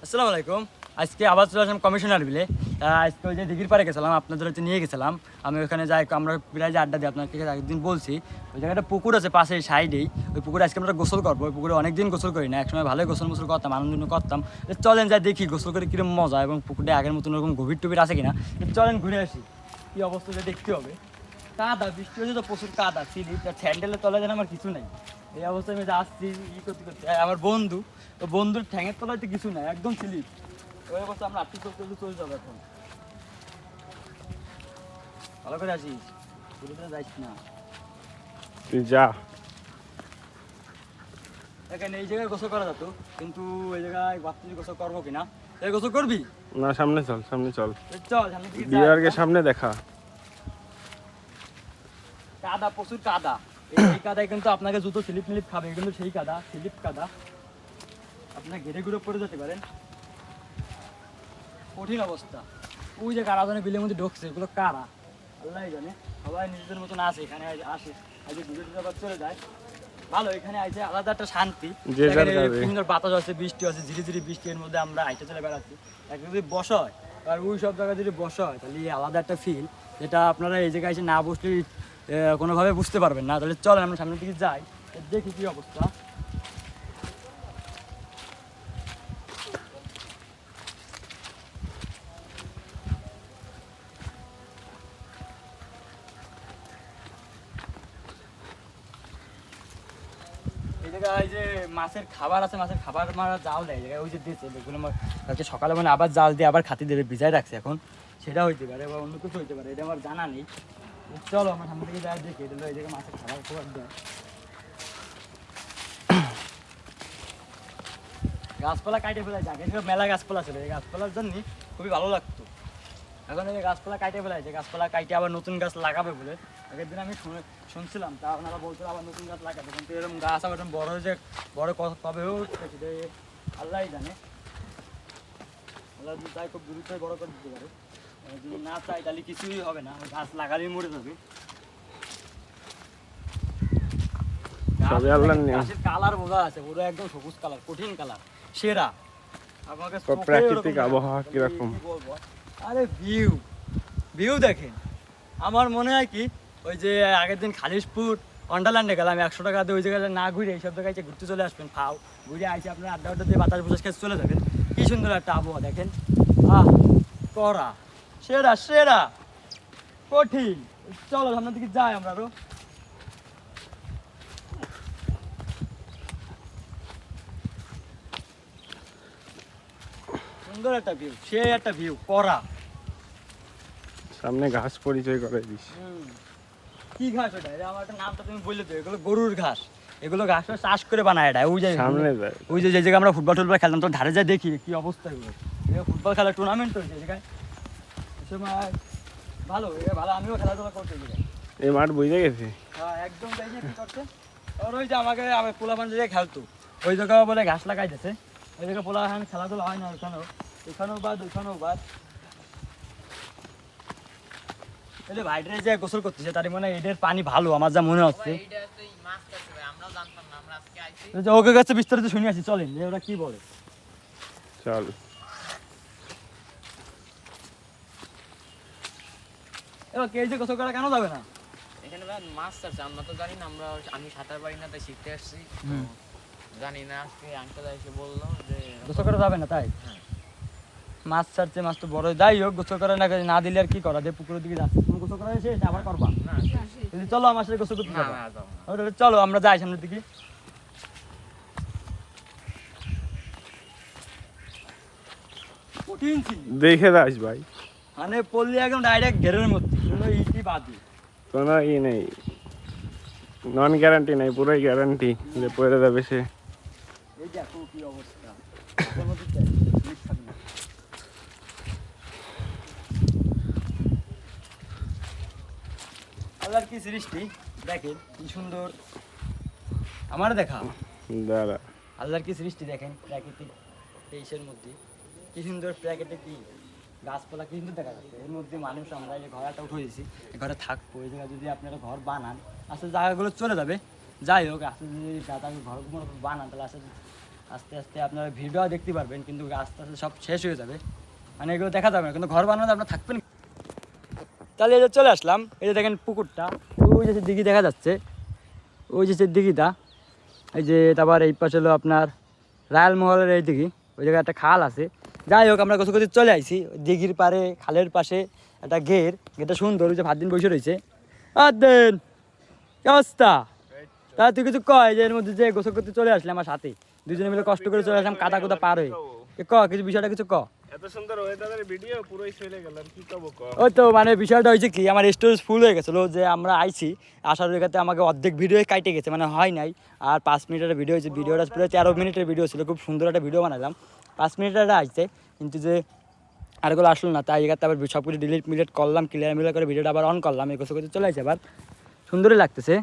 আসসালামু আলাইকুম। আজকে আবার চলে আসলাম কমিশনার বিলে। আজকে ওই যে দিঘির পাড়ে গেছিলাম, আপনাদের হচ্ছে নিয়ে গেছিলাম। আমি ওখানে যাই, আমরা প্রায় যে আড্ডা দিই, আপনাকে একদিন বলছি। ওই জায়গাটা পুকুর আছে পাশে সাইডেই, ওই পুকুরে আজকে আমরা গোসল করবো। ওই পুকুরে অনেকদিন গোসল করি না, একসময় ভালোই গোসল মোসল করতাম, আনন্দ করতাম। চলেন যাই দেখি গোসল করে কিরকম মজা, এবং পুকুরটা আগের মতন ওরকম গভীর টুবির আছে কিনা। চলেন ঘুরে আসি, কী অবস্থা দেখতে হবে। কাদা, বৃষ্টি হয়েছে তো প্রচুর কাদা, সিঁড়ি স্যান্ডেলের তলায় যেন আমার কিছু নেই। এই অবস্থায় আমি আসছি করতে করতে, আমার বন্ধু, তো বন্ধুর ঠ্যাঙের তলায় তো কিছু নাই, একদম স্লিপ। ওই অবস্থা আমরা আর্থিক করতে চলে যাবো এখন। ভালো করে আসিস, পুরোটা যাইস না। তুই যা। এখানে এই জায়গায় গোসল করা যেত, কিন্তু এই জায়গায় বাচ্চা গোসল করবো কিনা। এই গোসল করবি? না, সামনে চল, সামনে চল। চল সামনে দিকে যাই। বিয়ারকে সামনে দেখা। কাদা, প্রচুর কাদা। এই কাদায় কিন্তু আপনাকে জুতো স্লিপ মিলিপ খাবে, কিন্তু সেই কাদা, স্লিপ কাদা, আপনার ঘেরে ঘুরে পড়ে যেতে পারেন। কঠিন অবস্থা। ওই যে কারা জানে বিলের মধ্যে ঢুকছে, এগুলো কারা আল্লাহ জানে। সবাই নিজেদের মতন আসে, এখানে আসে, আজ ঘুরে ঘুরে আবার চলে যায়। ভালো, এখানে আইসে আলাদা একটা শান্তি। সুন্দর বাতাস আছে, বৃষ্টি আছে, ধীরে ধীরে বৃষ্টির মধ্যে আমরা আইসে চলে বেড়াচ্ছি। একটা যদি বসা হয় আর ওই সব জায়গায় যদি বসা হয়, তাহলে আলাদা একটা ফিল, যেটা আপনারা এই জায়গায় এসে না বসলে কোনোভাবে বুঝতে পারবেন না। তাহলে চলেন আমরা সামনের দিকে যাই, দেখি কী অবস্থা। এই জায়গায় যে মাছের খাবার আছে, মাছের খাবার মারা জাল দেয় এই জায়গায়, ওই যে দিয়েছে বেগুলো কালকে সকালে মানে আবার জাল দিয়ে আবার খাতি দেবে, ভিজায় রাখছে এখন। সেটা হইতে পারে বা অন্য কিছু হইতে পারে, এটা আমার জানা নেই। চলো আমার সামনে থেকে যাই দেখি, এটা এই জায়গায় মাছের খাবার খাবার দেয়। গাছপালা কাটে ফেলাই, আগে মেলা গাছপালা ছিল, এই গাছপালার জন্য খুবই ভালো লাগতো। এখন এই গাছপালা কাটে ফেলাইছে, গাছপালা কাটে আবার নতুন গাছ লাগাবে বলে আগের দিন আমি শুনছিলাম। তা আপনারা বলছিল আবার নতুন গাছ লাগাবে, কিন্তু এরকম গাছ আবার বড় হয়েছে, বড় কবেও সেটা আল্লাহ জানে। আল্লাহ চাই খুব দ্রুতই বড় করে দিতে পারে, যদি না চাই তাহলে কিছুই হবে না, গাছ লাগালেই মরে যাবে। গাছের কালার বোঝা আছে, পুরো একদম সবুজ কালার, কঠিন কালার, সেরা। আমাকে প্রাকৃতিক আবহাওয়া কিরকম বলবো, আরে ভিউ ভিউ দেখেন। আমার মনে হয় কি, ওই যে আগের দিন খালিশপুর ওয়ান্ডারল্যান্ডে গেলাম, 100 টাকা দিয়ে ওই জায়গায় না ঘুরে এইসব জায়গায় ঘুরতে চলে আসবেন। ফাও ঘুরে আইসে আপনার আড্ডা আড্ডা দিয়ে বাতাস বুতাস খেতে চলে যাবেন। কি সুন্দর একটা আবহাওয়া দেখেন। আহ করা, সেরা সেরা, কঠিন। চলো সামনের দিকে যাই আমরা আরো। সুন্দর একটা ভিউ, সে একটা ভিউ করা। সামনে ঘাস পরিচয় করে দিস। কি ঘাস ওটা? আমার একটা নামটা তুমি বললে তো, এগুলো গরুর ঘাস। এগুলো ঘাস চাষ করে বানায় এটা। ওই যে সামনে যায়, ওই যে জায়গায় আমরা ফুটবল টুটবল খেলতাম, তো ধারে যায় দেখি কি অবস্থা। এগুলো ফুটবল খেলার টুর্নামেন্ট হয়েছে জায়গায়, সময় ভালো ভালো। আমিও খেলাধুলা করতে গেছি। এই মাঠ বুঝে গেছে। হ্যাঁ একদম তাই। কি করছে ওর ওই যে আমাকে পোলাপান জায়গায় খেলতো, ওই জায়গা বলে ঘাস লাগাইতেছে। ওই জায়গায় পোলাপান খেলাধুলা হয় না, ওখানেও এখানেও বাদ ওইখানেও বাদ। ভাইটারে যে গোসল করতেছে, তার মানে এদের পানি ভালো আমার যা মনে হচ্ছে। ওকে কাছে বিস্তারিত শুনে আসি, চলেন যে ওরা কি বলে। চল। এবার কে যে গোসল করা কেন যাবে না? এখানে মাছ আছে, আমরা তো জানি না, আমি সাঁতার পারি না, তাই শিখতে আসছি, জানি না। আজকে আঙ্কেল এসে বললো যে গোসল করা যাবে না, তাই মাছ ছাড়ছে। মাছ তো বড়, যাই হোক গোসল করা না দিলে আর কি করা, যে পুকুরের দিকে যাচ্ছে। তুমি গোসল করা শেষ, আবার করবা না? চলো আমার সাথে গোসল করতে যাবো। না, চলো আমরা যাই সামনের দিকে। কঠিন ছিল, দেখে যাস ভাই, মানে পড়লি একদম ডাইরেক্ট ঘেরের মধ্যে, কোনো ইটি বাদি, কোনো ই নেই, নন গ্যারান্টি নেই, পুরোই গ্যারান্টি যে পড়ে যাবে সে। এই দেখো কি অবস্থা। আল্লাহর কি সৃষ্টি দেখেন, কি সুন্দর। আমার দেখা দাঁড়া, আল্লাহর কি সৃষ্টি দেখেন, প্রাকৃতিক দেশের মধ্যে কি সুন্দর প্রাকৃতিক কি গাছপালা কি সুন্দর দেখা যাচ্ছে। এর মধ্যে মানুষ, আমরা এই ঘরটা উঠে দিয়েছি, এই ঘরে থাকবো। এই জায়গায় যদি আপনারা ঘর বানান, আসলে জায়গাগুলো চলে যাবে। যাই হোক, আসলে যদি দাদা ঘরগুলো বানান, তাহলে আসলে আস্তে আস্তে আপনারা ভিডিও দেখতে পারবেন, কিন্তু আস্তে আস্তে সব শেষ হয়ে যাবে, মানে এগুলো দেখা যাবে না, কিন্তু ঘর বানাতে আপনার থাকবেন। তাহলে এই যে চলে আসলাম, এই যে দেখেন পুকুরটা, ওই যে দিঘি দেখা যাচ্ছে, ওই যে দিঘিটা, এই যে তারপর এই পাশে হলো আপনার রায়ালমহলের এই দিঘি, ওই জায়গায় একটা খাল আছে। যাই হোক আমরা গোসল করতে চলে আইছি দিঘির পারে, খালের পাশে একটা গেটটা সুন্দর, ওই যে ভাত দিন বসে রয়েছে। আর দেন কি অবস্থা? তা তুই কিছু কয় যে এর মধ্যে যে গোসল করতে চলে আসলে আমার সাথে, দুজনে মিলে কষ্ট করে চলে আসলাম কাদা কুদা পার হয়ে, কিছু বিষয়টা কিছু ক। এত সুন্দর ওয়েদারের ভিডিও পুরোই চলে গেল, কি কব ক। ওই তো মানে বিষয়টা হয়েছে কি, আমার স্টোরেজ ফুল হয়ে গেছিলো, যে আমরা আইছি আসার জায়গাতে আমাকে অর্ধেক ভিডিও কাটে গেছে, মানে হয় নাই। আর 5 মিনিটের ভিডিও হয়েছে, ভিডিওটা পুরো 13 মিনিটের ভিডিও ছিল, খুব সুন্দর একটা ভিডিও বানালাম। 5 মিনিটের আসছে, কিন্তু যে আরগুলো আসলো না, তাই এগাতে আবার সব কিছু ডিলিট করলাম, ক্লিয়ার করে ভিডিওটা আবার অন করলাম, এই গোসল করতে চলে আসছে, আবার সুন্দরই লাগতেছে,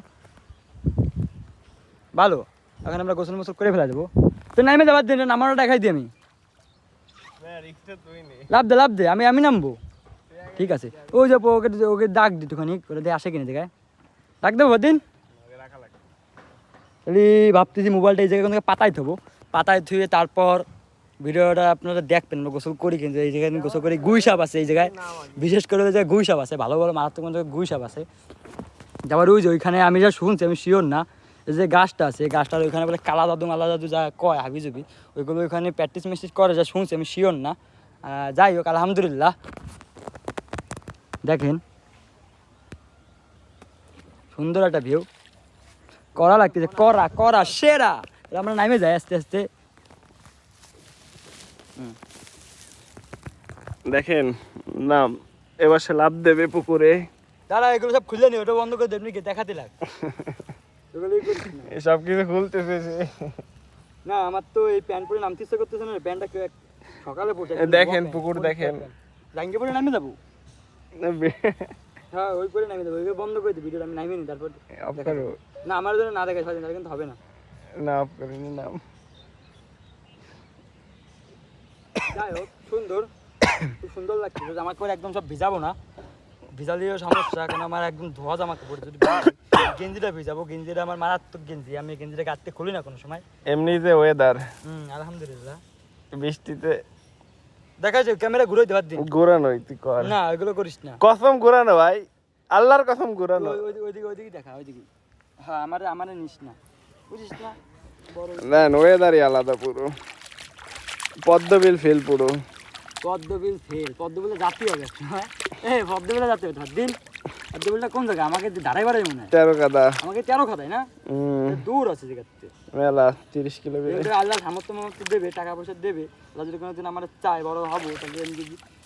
ভালো। এখন আমরা গোসল মোসল করে ফেলা দেবো, তো নামে যাবার দিন নামানো দেখাই দিই আমি, লাভ দে আমি নামবো, ঠিক আছে। ওই যে ওকে ডাক দিত খানি করে দিয়ে আসে কিনে দেখায়, ডাক দেবো দিন। তাহলে ভাবতেছি মোবাইলটা এই জায়গায় কোনো পাতায় থবো, পাতায় থুয়ে তারপর ভিডিওটা আপনারা দেখবেন। আমরা গোসল করি, কিন্তু এই জায়গায় গোসল করি, গুই সাপ আছে এই জায়গায়, বিশেষ করে ওই জায়গায় গুই সাপ আছে, ভালো ভালো মারাত্মক গুই সাপ আছে। তারপর ওই যে ওইখানে আমি যা শুনছি, আমি শিওর না, এই যে গাছটা আছে, এই গাছটার ওইখানে বলে কালা জাদু যা কয় হাবি জুবি, ওইগুলো ওইখানে প্র্যাকটিস ম্যাকটিস করে যা শুনছি, আমি শিওর না। যাই হোক আলহামদুলিল্লাহ, দেখেন সুন্দর একটা ভিউ, করা লাগতেছে, করা সেরা। আমরা নামে যাই আস্তে আস্তে। দেখেন নাম এবার সে লাভ দেবে পুকুরে। দাঁড়া এগুলো সব খুলে নি, ওটা বন্ধ করে দেবনি কি দেখাতে লাগ, সব কিছু খুলতেছে সে। না আমার তো এই প্যান্ট পরে নামতে ইচ্ছা করতেছে না, প্যান্টটা সকালে পড়ছে। দেখেন পুকুর দেখেন, জাঙ্গি পরে নামে যাবো, হ্যাঁ ওই করে নামে যাবো, ওই বন্ধ করে দিই ভিডিওটা, আমি নামিয়ে নি তারপর না আমার জন্য না দেখাই স্বাধীন, কিন্তু হবে না, না অফ করিনি নাম। যাই হোক সুন্দর, খুব সুন্দর লাগছে। জামা কাপড় একদম সব ভিজাবো না, ভিজালেও সমস্যা, কারণ আমার একদম ধোয়া জামা কাপড়, যদি গেঞ্জিটা ভিজাবো, গেঞ্জিটা আমার মারাত্মক গেঞ্জি, আমি গেঞ্জিটা কাটতে খুলি না কোনো সময়। এমনি যে ওয়েদার, আলহামদুলিল্লাহ বৃষ্টিতে দেখাচ্ছে ক্যামেরা ঘুরে দেওয়ার দিন, ঘোরানোই তুই কর না ওইগুলো করিস না, কসম ঘোরানো ভাই, আল্লাহর কসম ঘোরানো। ওইদিকে দেখা, ওইদিকে, হ্যাঁ আমার নিস না, বুঝিস না, না ওয়েদারই আলাদা পুরো, পদ্মবিল ফেল পুরো। পদ্মবিল ফেল, পদ্মবিলে জাতি হবে হ্যাঁ, পদ্মবিলে জাতি হবে দিন। পদ্মবিলটা কোন জায়গা? আমাকে দাঁড়াই বাড়াই মনে হয় 13 কাদা, আমাকে 13 খাতায় না, দূর আছে জায়গাতে মেলা 30 কিলো। আল্লাহ সামর্থ্য দেবে, টাকা পয়সা দেবে, আল্লাহ যদি কোনোদিন আমার চাই বড় হবো,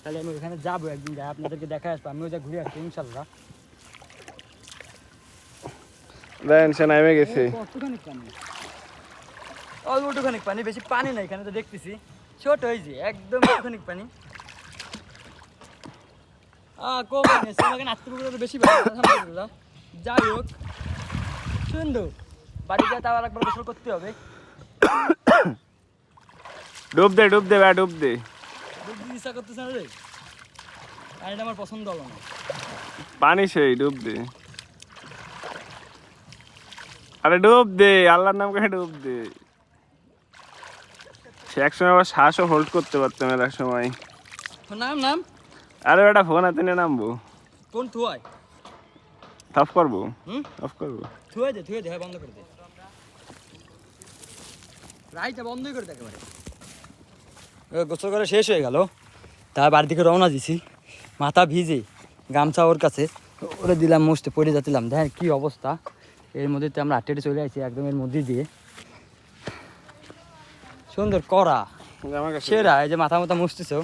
তাহলে আমি ওখানে যাবো একদিন, যাই আপনাদেরকে দেখা আসবো, আমিও যা ঘুরে আসবো ইনশাল্লাহ। দেন সে নামে গেছে, কতখানি পানি, অল্পটুখানি পানি, বেশি পানি নাই এখানে তো দেখতেছি, ছোট হয়েছে একদম একটুখানি পানি। কম পানি আছে, আমাকে নাচতে পুকুরে বেশি পানি, আলহামদুলিল্লাহ। যাই হোক সুন্দর, বাড়িতে তাও একবার গোসল করতে হবে। ডুব দে ডুব দে ডুব দে, ডুব দিতে ইচ্ছা করতেছে না রে, পানিটা আমার পছন্দ হলো না। পানি সেই ডুব দে, আরে ডুব দে, আল্লাহর নাম করে ডুব দে। সে একসময় আবার শ্বাসও হোল্ড করতে পারতাম এক সময়। নাম আরে ওটা ফোন হাতে নিয়ে নামবো, কোন থুয়াই অফ করবো, অফ করবো, থুয়ে দে হ্যাঁ বন্ধ করে দে, রাইটটা বন্ধই করে দে একেবারে। গোসল করে শেষ হয়ে গেল, তার বাড়ি থেকে রওনা দিছি, মাথা ভিজে, গামছা ওর কাছে ওরে দিলাম, মুছতে পড়ে যাচ্ছিলাম, দেখেন কি অবস্থা। এর মধ্যে তো আমরা আটটে চলে আসছি একদম, এর মধ্যে দিয়ে সুন্দর করা সেরা। এই যে মাথা মুছতেছো,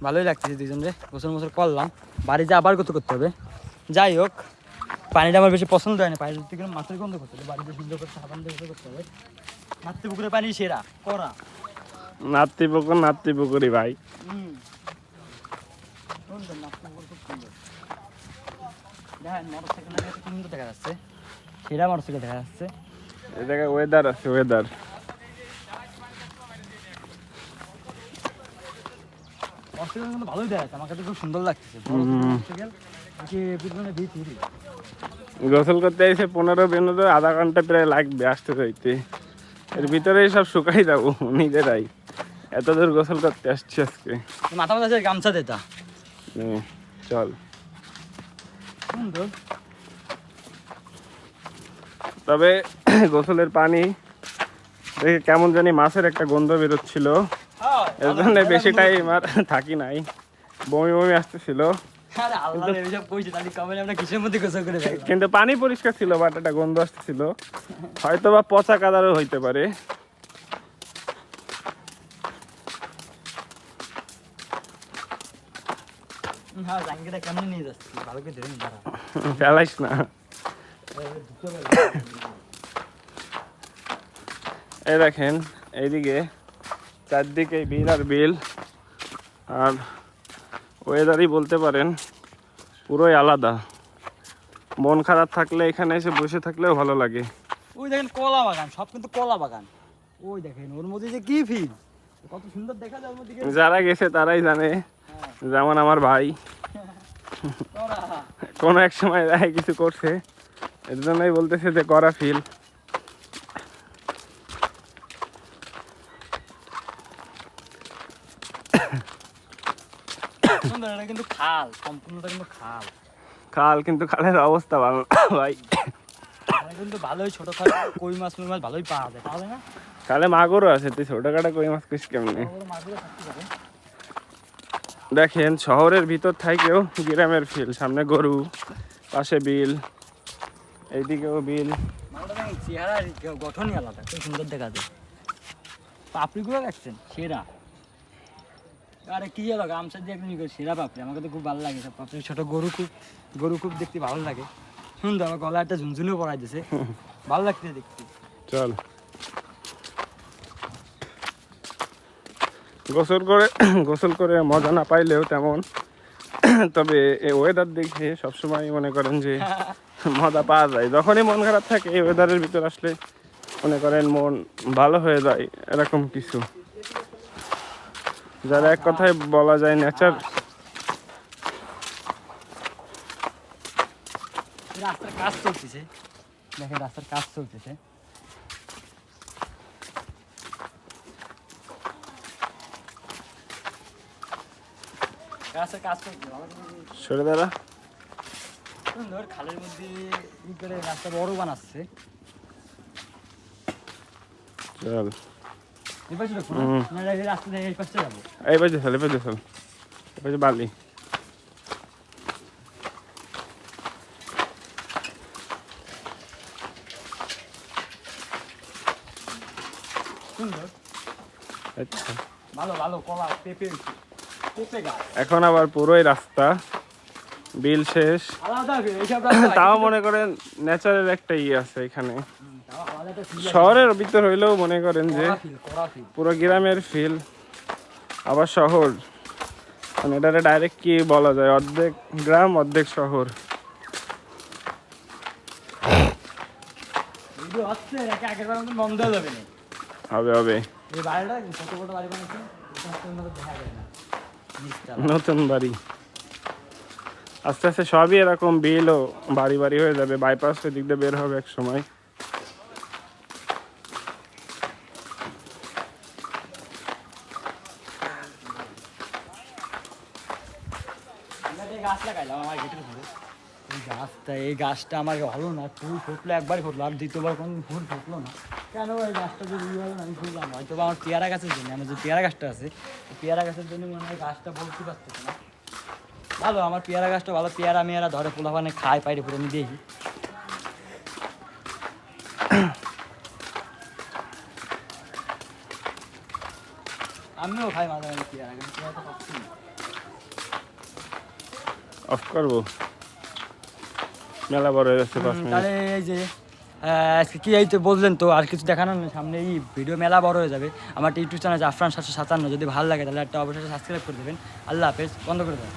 ভালোই লাগতেছে, দুজনে গোসল মোসল করলাম, বাড়ি যা আবার করতে হবে। যাই হোক পানিটা আমার বেশি পছন্দ হয় না, পানি ধরতে গেলে মাছের গন্ধ করতে হবে, বাড়িতে সুন্দর করে সাবান দিয়ে করতে হবে। মাতৃপুকুরের পানি সেরা করা, নাত্তিপুকুরি ভাই। সুন্দর মাতৃপুকুর, খুব সুন্দর। দেখেন মোটরসাইকেল সুন্দর দেখা যাচ্ছে, সেরা মোটরসাইকেল দেখা যাচ্ছে। এই জায়গায় ওয়েদার আছে, ওয়েদার মোটরসাইকেল কিন্তু ভালোই দেখা যাচ্ছে, আমার কাছে খুব সুন্দর লাগছে মোটরসাইকেল। গোসল করতে এসে 15 মিনিট আধা ঘন্টা প্রায় লাগবে আসতে যাইতে, এর ভিতরেই সব শুকাই যাবো নিজেরাই। এত দূর গোসল করতে আসছি আজকে। মাথা মাথা গামছা দেতা নে, চল। সুন্দর। তবে গোসলের পানি দেখে কেমন জানি মাছের একটা গন্ধ বেরোচ্ছিল, এর জন্য বেশি টাইম আর থাকি নাই, বমি বমি আসতেছিল। আরে আল্লাহ রে, এসব কইছে তাহলে কবে আমরা কিসের মধ্যে গোসল করে যাই? কিন্তু পানি পরিষ্কার ছিল, বাট একটা গন্ধ আসতেছিল, হয়তো বা পচা কাদারও হইতে পারে। হ্যাঁ, জাঙ্গিটা কেমন নিয়ে যাচ্ছি, ভালো করে ধরে নি দাঁড়া। ফেলাইস না। এই দেখেন এইদিকে চারদিকে বিল আর বিল, আর ওয়েদারই বলতে পারেন পুরোই আলাদা। মন খারাপ থাকলে এখানে এসে বসে থাকলেও ভালো লাগে। ওই দেখেন কলা বাগান, সব কিন্তু কলা বাগান। ওই দেখেন ওর মধ্যে যে কি ফিল, কত সুন্দর দেখা যায় ওর মধ্যে। যারা গেছে তারাই জানে, যেমন আমার ভাই তোরা কোনো এক সময় রায় কিছু করছে, এর জন্যই বলতেছে যে করা ফিল। সুন্দর, এটা কিন্তু খাল, সম্পূর্ণটা কিন্তু খাল। খাল, কিন্তু খালের অবস্থা ভালো না ভাই। এখানে কিন্তু ভালোই ছোটখাটো কই মাছ মাছ ভালোই পাওয়া যায়, পাওয়া যায় না? খালে মাগুরও আছে, তুই ছোটখাটো কই মাছ করিস কেমনি? বড় মাছগুলো থাকতে পারে। দেখেন শহরের ভিতর থাকেও গ্রামের ফিল, সামনে গরু, পাশে বিল, এইদিকেও বিল। মাছটা দেখেন চেহারার গঠনই আলাদা, খুব সুন্দর দেখা যায়। পাপড়িগুলো দেখছেন সেরা। আরে কি হলো, গামছা দিয়ে একদম সেরা পাপড়ি, আমাকে তো খুব ভালো লাগে সব পাপড়ি। ছোট গরু খুব দেখতে ভালো লাগে, সুন্দর। আমার গলা একটা ঝুনঝুনিও পড়াই দিছে, ভালো লাগছে দেখতে। চল গোসল করে মজা না পাইলেও তেমন, তবে এই ওয়েদার দেখে সবসময় মনে করেন যে মজা পাওয়া যায়। যখনই মন খারাপ থাকে এই ওয়েদারের ভিতর আসলে মনে করেন মন ভালো হয়ে যায়, এরকম কিছু। যারা এক কথায় বলা যায় নেচার। রাস্তার কাজ চলতেছে, দেখেন রাস্তার কাজ চলতেছে। রাস্তার কাজ চলছে, সরে দাঁড়া। সুন্দর। খালের মধ্যে ই করে রাস্তা বড় বানাচ্ছে। চল এই পাশে ঢুকবো না, এই রাস্তা দিয়ে এই পাশে যাবো। এই পাশে চল, এই পাশে চল, এই পাশে বালি। সুন্দর, আচ্ছা, ভালো ভালো কলা, পেঁপে গাছ। এখন আবার পুরোই রাস্তা, বিল শেষ। আলাদা এইসব রাস্তা, তাও মনে করেন নেচারের একটা ইয়ে আছে এখানে। তাও আলাদা একটা feel আছে। শহরের ভিতর হইলেও মনে করেন যে কড়া feel। পুরো গ্রামের ফিল, আবার শহর, মানে এটারে ডাইরেক্ট কি বলা যায়, অর্ধেক গ্রাম অর্ধেক শহর। ভিডিও হচ্ছে, একে আগের বার মতন বন্ধ হয়ে যাবে না। হবে হবে, এই বাড়িটা কত বড় বাড়ি বানাচ্ছে, দেখা যায় না নিচটা। নতুন বাড়ি। আস্তে আস্তে সবই এরকম বিল ও বাড়ি বাড়ি হয়ে যাবে, বাইপাস দিক দিয়ে বের হবে এক সময়। গাছ লাগাইলাম আমার গেটের ঘরে। এই গাছটা আমার হলো না, ফুল ফুটলো একবারই ফুটলো, আর দ্বিতীয়বার কোনো ফুল ফুটলো না কেন? এই গাছটা যদি হলো না, আমি ফুললাম হয়তো বা আমার পেয়ারা গাছের জন্য। আমার যে পেয়ারা গাছটা আছে, পেয়ারা গাছের জন্য মনে হয় গাছটা বলতে পারতেছে না। ভালো, আমার পেয়ারা গাছটা ভালো, পেয়ারা মেয়ারা ধরে পোলাপানে খায়, পাইরে পুরো আমি দেখি। আমিও খাই মাঝে মাঝে পেয়ারা গাছ, পেয়ারা তো পাচ্ছি না। অফ করবো, মেলা বড় হয়ে যাচ্ছে 5 মিনিট। তাহলে এই যে আজকে কি এই তো বললেন, তো আর কিছু দেখানোর নেই, সামনে এই ভিডিও মেলা বড় হয়ে যাবে। আমার ইউটিউব চ্যানেল জাফরান 757, যদি ভালো লাগে তাহলে একটা অবশ্যই সাবস্ক্রাইব করে দেবেন। আল্লাহ হাফেজ, বন্ধ করে দেবেন।